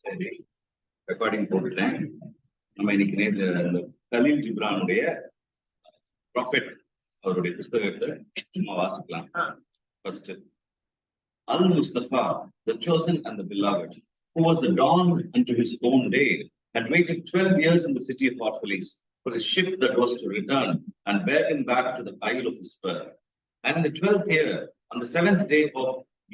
சரி ரெக்கார்டிங் போட்டுட்டேன். நம்ம இன்னைக்கு கலீல் ஜிப்ரானுடைய ப்ராஃபெட் அவருடைய புஸ்தகத்தை சும்மா வாசிக்கலாம். First, Al Mustafa, the chosen and the beloved, who was the dawn unto his own day, had waited 12 years in the city of Orpheus for the ship that was to return and bear him back to the isle of his birth. And in the 12th year, on the 7th day of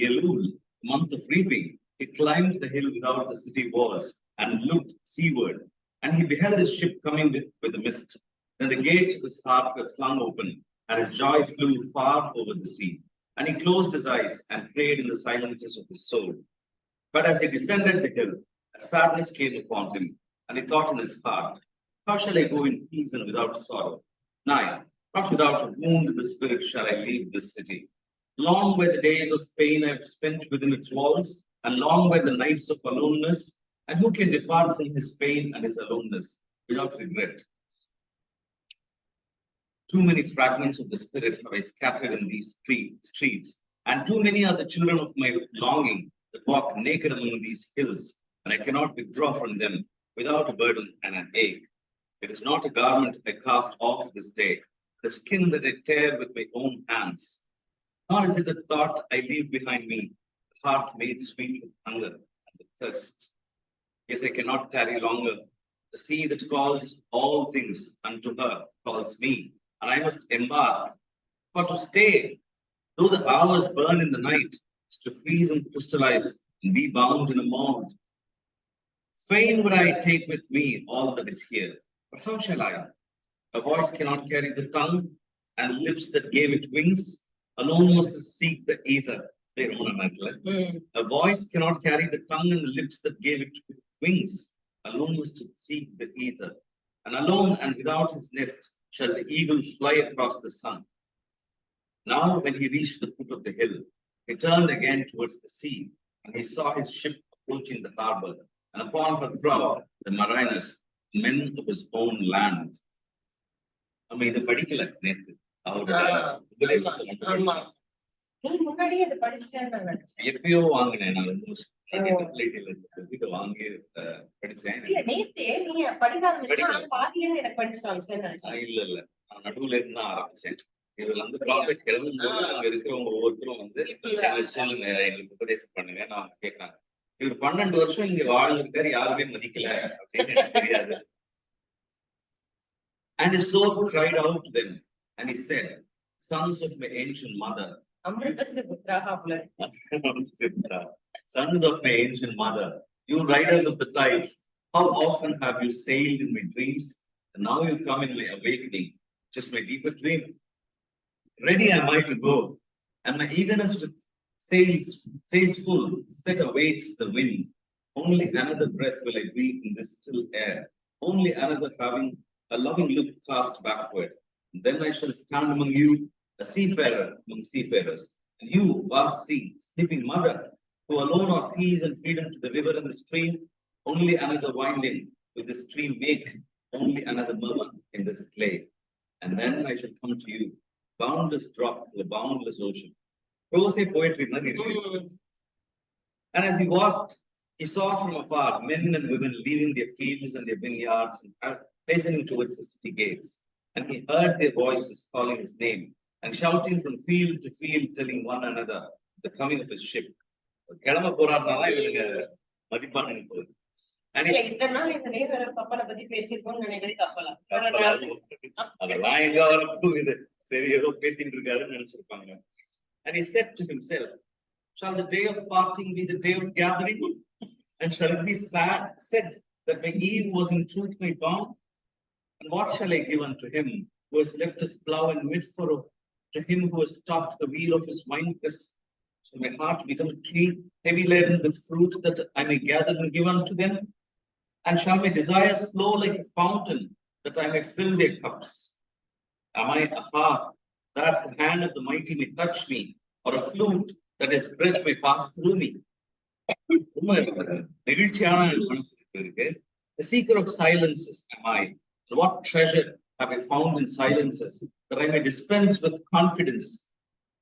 Elul, the month of reaping, he climbed the hill without the city walls and looked seaward. And he beheld his ship coming with a mist. Then the gates of his heart were flung open, and his joy flew far over the sea. And he closed his eyes and prayed in the silences of his soul. But as he descended the hill, a sadness came upon him, and he thought in his heart, how shall I go in peace and without sorrow? Nay, not without a wound in the spirit shall I leave this city. Long were the days of pain I have spent within its walls, and long were the nights of aloneness. And who can depart from his pain and his aloneness without regret? Too many fragments of the spirit have I scattered in these streets, and too many are the children of my longing that walk naked among these hills, and I cannot withdraw from them without a burden and an ache. It is not a garment I cast off this day, the skin that I tear with my own hands. Nor is it a thought I leave behind me, the heart made sweet with hunger and with thirst. Yet I cannot tarry longer. The sea that calls all things unto her calls me, and I must embark. For to stay, though the hours burn in the night, is to freeze and crystallize and be bound in a mold. Fain would I take with me all that is here, but how shall I? A voice cannot carry the tongue, and lips that gave it wings alone must seek the ether. A voice cannot carry the tongue, and the lips that gave it wings alone must seek the ether. And alone and without his nest shall the eagle fly across the sun. Now, when he reached the foot of the hill, he turned again towards the sea, and he saw his ship approaching the harbor, and upon her prow the mariners, men of his own land. நம்ம இதை படிக்கல நேத்து எப்பயோ வாங்கினேன் நான் வாங்கி படிச்சேன். இல்ல இல்ல நான் நடுவுல இருந்து தான் ஆரம்பிச்சேன். இதுல வந்து ப்ராஃபிட் எழுதும்போது அங்க இருக்கிறவங்க ஒவ்வொருத்தரும் வந்து சொல்லுங்க, எங்களுக்கு உபதேசம் பண்ணுங்க. நான் கேட்கறாங்க, இவர் 12 வருஷம் இங்க வாழ்ந்துருக்காரு, யாருமே மதிக்கல அப்படின்னு எனக்கு தெரியாது. And his soul cried out to them, and he said, sons of my ancient mother, sons of my ancient mother, you riders of the tides, how often have you sailed in my dreams, and now you come in my awakening, just my deeper dream. Ready am I to go, and my eagerness with sails full set awaits the wind. Only another breath will I breathe in this still air, only another having a loving look cast backward. And then I shall stand among you, a seafarer among seafarers, and you, vast sea, sleeping mother, who alone are peace and freedom to the river and the stream. Only another winding will the stream make, only another murmur in this clay. And then I shall come to you, boundless drop to the boundless ocean. Prose poetry, and as he walked, he saw from afar men and women leaving their fields and their vineyards and hastening towards the city gates. And he heard their voices calling his name and shouting from field to field, telling one another the coming of his ship. And he said to himself, shall the day of parting be the day of gathering? And shall it be said that my eve was in truth my dawn? And what shall I give unto him who has left his plough in mid-furrow, to him who has stopped the wheel of his winepress? Shall my heart become a tree, heavy laden with fruit, that I may gather and give unto them? And shall my desires flow like a fountain, that I may fill their cups? Am I a harp, that the hand of the mighty may touch me, or a flute, that his breath may pass through me? The seeker of silences am I. And what treasure have I found in silences, that I may dispense with confidence?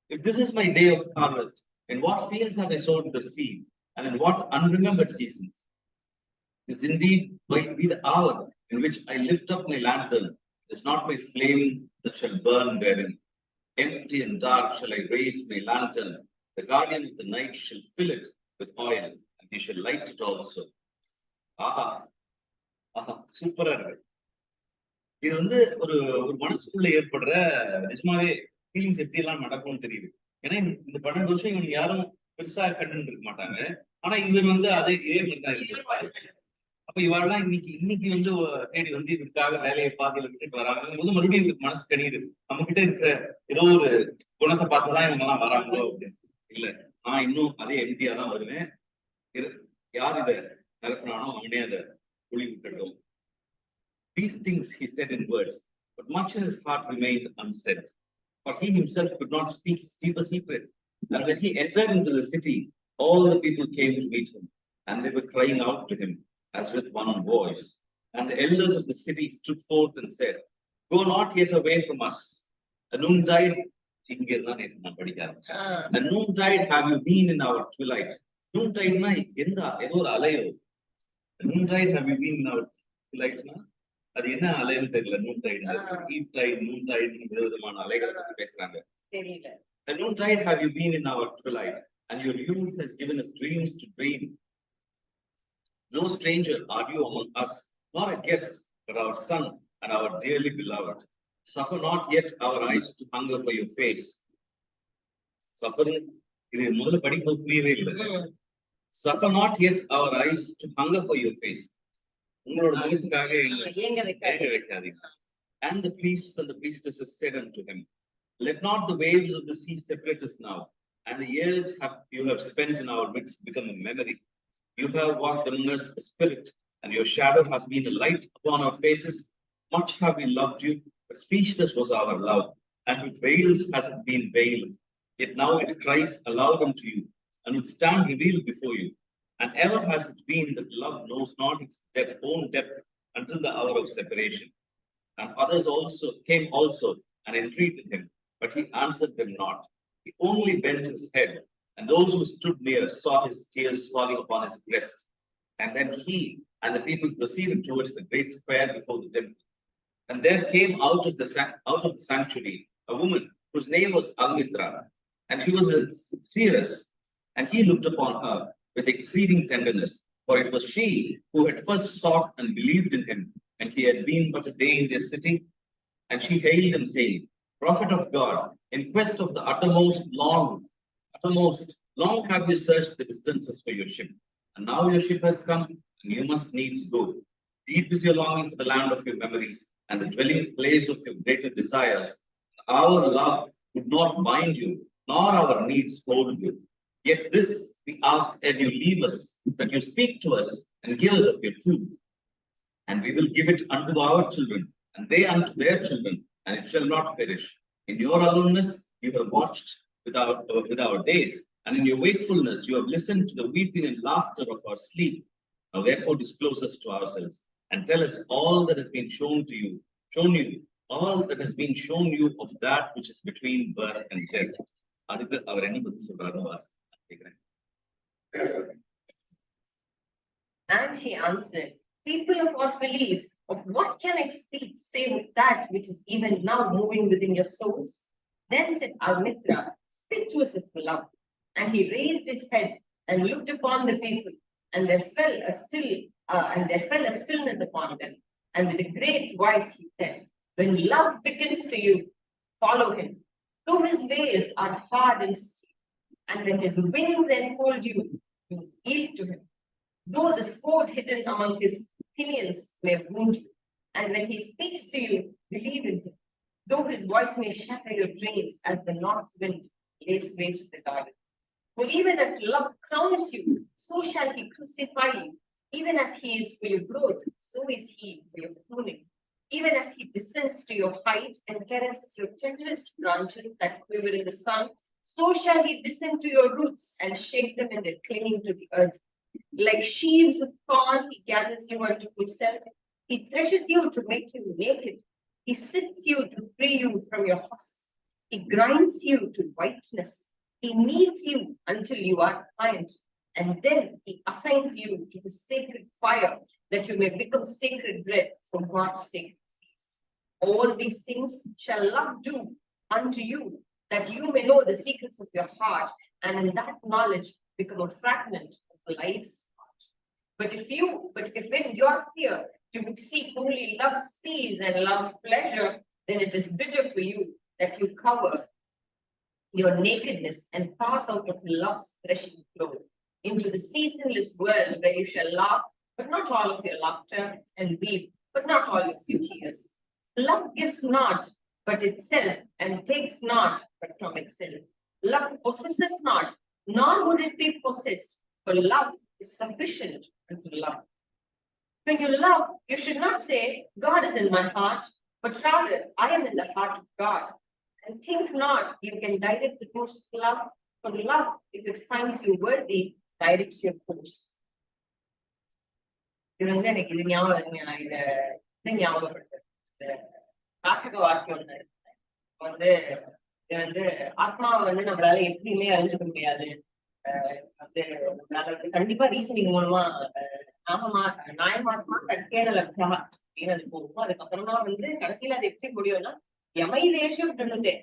If this is my day of harvest, in what fields have I sowed the seed, and in what unremembered seasons? This indeed might be the hour in which I lift up my lantern. It is not my flame that shall burn therein. Empty and dark shall I raise my lantern. The guardian of the night shall fill it with oil, and he shall light it also. ஆஹா ஆஹா சூப்பரா இருக்கு. இது வந்து ஒரு ஒரு மனசுக்குள்ள ஏற்படுற நிஜமாவே feelings எப்படி எல்லாம் நடக்கும்னு தெரியுது. ஏன்னா இந்த 12 வருஷம் இவங்க யாரும் பெருசா கண்டு இருக்க மாட்டாங்க. ஆனா இவர் வந்து அதே இதே மாதிரிதான் இருக்கு. அப்ப இவாள்லாம் இன்னைக்கு வந்து தேடி வந்து இவருக்காக வேலையை பாதையில விட்டுட்டு வராங்க போது மறுபடியும் இவருக்கு மனசு கணியுது. நம்ம கிட்ட இருக்கிற ஏதோ ஒரு குணத்தை பார்த்துதான் இவங்க எல்லாம் வராங்களோ அப்படின்னு. இல்ல, நான் இன்னும் அதே எம்டியா தான் வருவேன். யார் இதை நிரப்பினானோ அவனே அதை ஒளி விட்டுட்டோம். These things he said in words, but much in his heart remained unsaid. For he himself could not speak his deeper secret. And when he entered into the city, all the people came to meet him, and they were crying out to him as with one voice. And the elders of the city stood forth and said, "Go not yet away from us. A noontide, a noontide have you been in our twilight." Noontide na ஏதோ ஒரு அலையோ. Noontide have you been in our twilight na? அது என்ன அலைன்னு தெரியல. noontide, eve tide, noontide விதமான அலைகளை பத்தி பேசுறாங்க. தெரியல. A noontide have you been in our twilight, and your youth has given us dreams to dream. No stranger are you among us, nor a guest, but our son and our dearly beloved. Suffer not yet our eyes to hunger for your face. Suffering, இது முதல்ல படிக்கும்போது புரியவே இல்லை. Suffer not yet our eyes to hunger for your face. உங்களோட முகத்துக்காக ஏங்க வைக்காதீங்க. And the priests and the priestesses said unto him, "Let not the waves of the sea separate us now, and the years you have spent in our midst become a memory. You have walked among us a spirit, and your shadow has been a light upon our faces. Much have we loved you, but speechless was our love, and with veils has it been veiled. Yet now it cries aloud unto you, and would stand revealed before you. And ever has it been that love knows not its own depth until the hour of separation." And others also came also and entreated him, but he answered them not. He only bent his head, and those who stood near saw his tears falling upon his breast. And then he and the people proceeded towards the great square before the temple. And there came out of the sanctuary a woman whose name was Almitra, and she was a seeress. And he looked upon her with exceeding tenderness, for it was she who had first sought and believed in him, and he had been but a day in their city. And she hailed him, saying, "Prophet of God, in quest of the uttermost, long have you searched the distances for your ship. And now your ship has come, and you must needs go. Deep is your longing for the land of your memories, and the dwelling place of your greater desires. Our love would not bind you, nor our needs hold you. Yet this we ask ere you leave us, that you speak to us and give us of your truth. And we will give it unto our children, and they unto their children, and it shall not perish. In your aloneness you have watched with our days, and in your wakefulness you have listened to the weeping and laughter of our sleep. Now therefore disclose us to ourselves, and tell us all that has been shown you, all that has been shown you of that which is between birth and death." அதுக்கு அவர் என்ன பதில் சொல்றாரு வாசிக்கிறேன். And he answered, "People of Orphalese, of what can I speak save of that which is even now moving within your souls?" Then said Almitra, "Speak to us of love." And he raised his head and looked upon the people, and there fell a stillness upon them. And with a great voice he said, "When love beckons to you, follow him. Though his ways are hard and steep, and when his wings enfold you, you yield to him. Though the sword hidden among his pinions may wound you, and when he speaks to you, believe in him. Though his voice may shatter your dreams as the north wind lays waste the garden. For even as love crowns you, so shall he crucify you. Even as he is for your growth, so is he for your pruning. Even as he descends to your height and caresses your tenderest branches that quiver in the sun, so shall he descend to your roots and shake them in their clinging to the earth. Like sheaves of corn, he gathers you unto himself. He threshes you to make you naked. He sifts you to free you from your husks. He grinds you to whiteness. He kneads you until you are pliant. And then he assigns you to the sacred fire that you may become sacred bread from God's sacred feast. All these things shall love do unto you, that you may know the secrets of your heart, and in that knowledge become a fragment of life's heart. But if in your fear you would seek only love's peace and love's pleasure, then it is bitter for you that you cover your nakedness and pass out of love's threshing floor into the seasonless world where you shall laugh, but not all of your laughter, and weep, but not all of your tears. Love gives not but itself, and takes not but from itself. Love possesseth not, nor would it be possessed, for love is sufficient unto love. When you love, you should not say, God is in my heart, but rather, I am in the heart of God. And think not you can direct the course of love, for love, if it finds you worthy, directs your course. இது எனக்கு இது ஞாபகம் இதை ஞாபகப்படுத்துறேன். காத்தக வாக்கியம் ஒண்ணு வந்து இது வந்து ஆத்மாவை வந்து நம்மளால எப்படியுமே அறிஞ்சுக்க முடியாது. வந்து நம்மளால வந்து கண்டிப்பா ரீசனிங் மூலமா நியாயமாத்மா தற்கேட லட்சா அப்படின்னு அது போகும். அதுக்கப்புறமா வந்து கடைசியில அது எப்படி முடியும்னா எமை ரேஷம் இருந்தது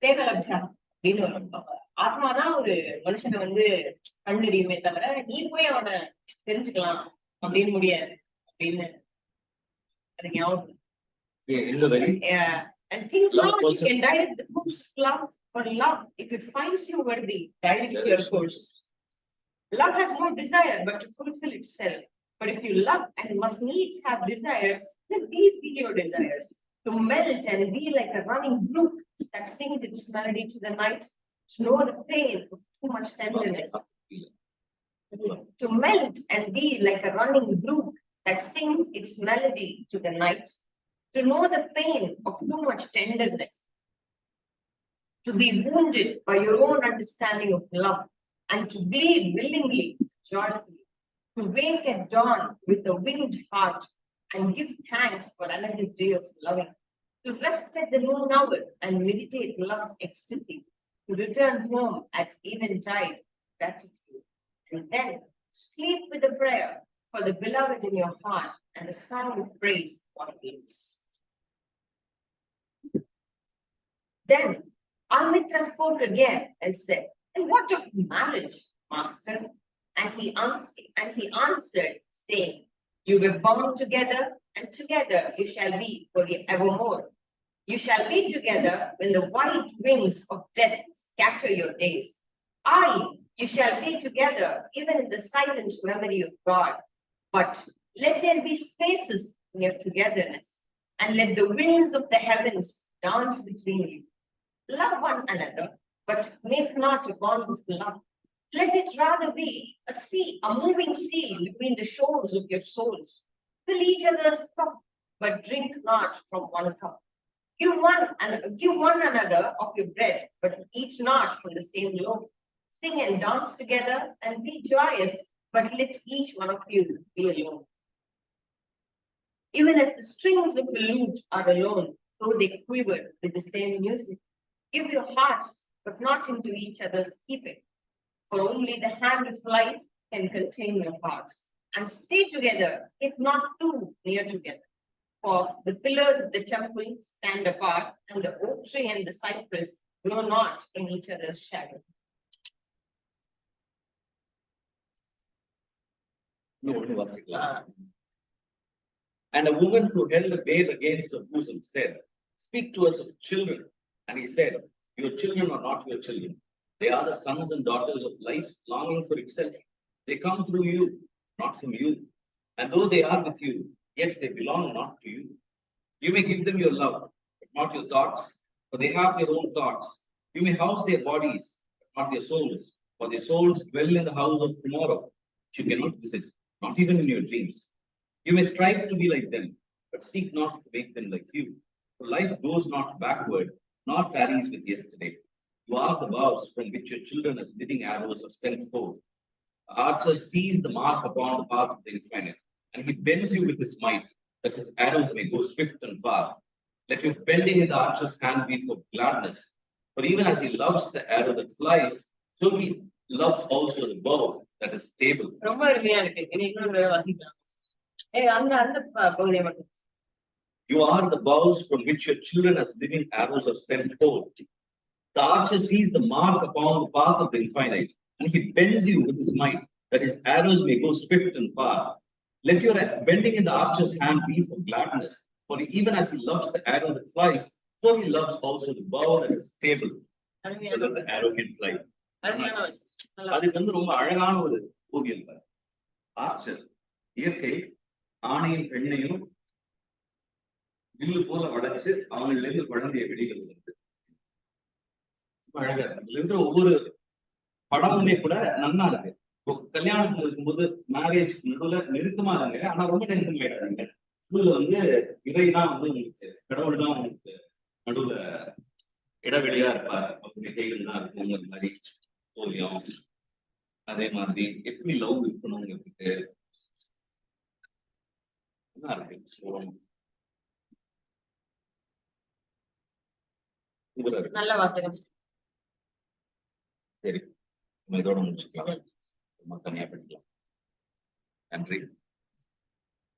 தேக லட்சா அப்படின்னு வரும். ஆத்மாதான் ஒரு மனுஷனை வந்து கண்டறியுமே தவிர நீ போய் அவனை தெரிஞ்சுக்கலாம் அப்படின்னு முடியாது அப்படின்னு அது ஞாபகம். And think not you can direct the course of love, for love, if it finds you worthy, directs your course. Love has no desire but to fulfill itself. But if you love and must needs have desires, then these be your desires: to melt and be like a running brook that sings its melody to the night, to know the pain of too much tenderness. To melt and be like a running brook that sings its melody to the night, to know the pain of too much tenderness, to be wounded by your own understanding of love, and to bleed willingly, joyfully, to wake at dawn with a winged heart and give thanks for another day of loving, to rest at the noon hour and meditate love's ecstasy, to return home at eventide, gratitude, and then sleep with a prayer for the beloved in your heart and a song of praise on lips. Then Amitra spoke again and said, and what of marriage, master? And he answered, saying, you were bound together, and together you shall be for evermore. You shall be together when the white wings of death scatter your days. Aye, you shall be together even in the silent memory of God. But let there be spaces in your togetherness, and let the winds of the heavens dance between you. Love one another, but make not a bond of love. Let it rather be a moving sea between the shores of your souls. Fill each other's cup, but drink not from one cup. Give one another of your bread, but eat not from the same loaf. Sing and dance together and be joyous, but let each one of you be alone. Even as the strings of the lute are alone, though they quiver with the same music. Give your hearts, but not into each other's keeping. For only the hand of light can contain your hearts. And stay together, if not too near together. For the pillars of the temple stand apart, and the oak tree and the cypress grow not in each other's shadow. And a woman who held a babe against her bosom said, speak to us of children. And he said, your children are not your children. They are the sons and daughters of life's longing for itself. They come through you, not from you. And though they are with you, yet they belong not to you. You may give them your love, but not your thoughts, for they have their own thoughts. You may house their bodies, but not their souls, for their souls dwell in the house of tomorrow, which you cannot visit, not even in your dreams. You may strive to be like them, but seek not to make them like you. For life goes not backward, nor tarries with yesterday. You are the vows from which your children as living arrows are sent forth. The archer sees the mark upon the path of the infinite, and he bends you with his might, that his arrows may go swift and far. Let your bending in the archer's hand be for gladness. For even as he loves the arrow that flies, so he loves also the bow that is stable. அந்த பகுதியை மட்டும். You are the bows from which your children as living arrows are sent forth. The archer sees the mark upon the path of the infinite, and he bends you with his might, that his arrows may go swift and far. Let your bending in the archer's hand be for gladness, for even as he loves the arrow that flies, so he loves also the bow that is stable, so that the arrow can fly. அதுக்கு வந்து ரொம்ப அழகான ஒரு ஓவியம். Archer இயற்கை ஆணையும் பெண்ணையும் வில்லு போல வளைச்சு அவங்கள்ல இருந்து குழந்தைய வெளியிடுறது அழகா இருக்கு. இதுல இருந்து ஒவ்வொரு படமுமே கூட நல்லா இருக்கு. கல்யாணத்துல இருக்கும்போது மேரேஜ் நடுவுல நெருக்கமா இருங்க, ஆனா ரொம்ப நெருக்கமாயிடாதுங்க. நடுவுல வந்து இறைதான் வந்து உங்களுக்கு கடவுள் தான் உங்களுக்கு நடுவுல இடைவெளியா இருப்பார். அவங்க கைகள் தான் இருக்குங்கிற மாதிரி ஓவியம். அதே மாதிரி எப்படி லவ் இருக்கணுங்கிறதுக்கு நல்லா இருக்கு. நல்ல வார்த்தைகள். சரி, நம்ம இதோட முடிச்சுக்கலாம். தனியா படிக்கலாம். நன்றி.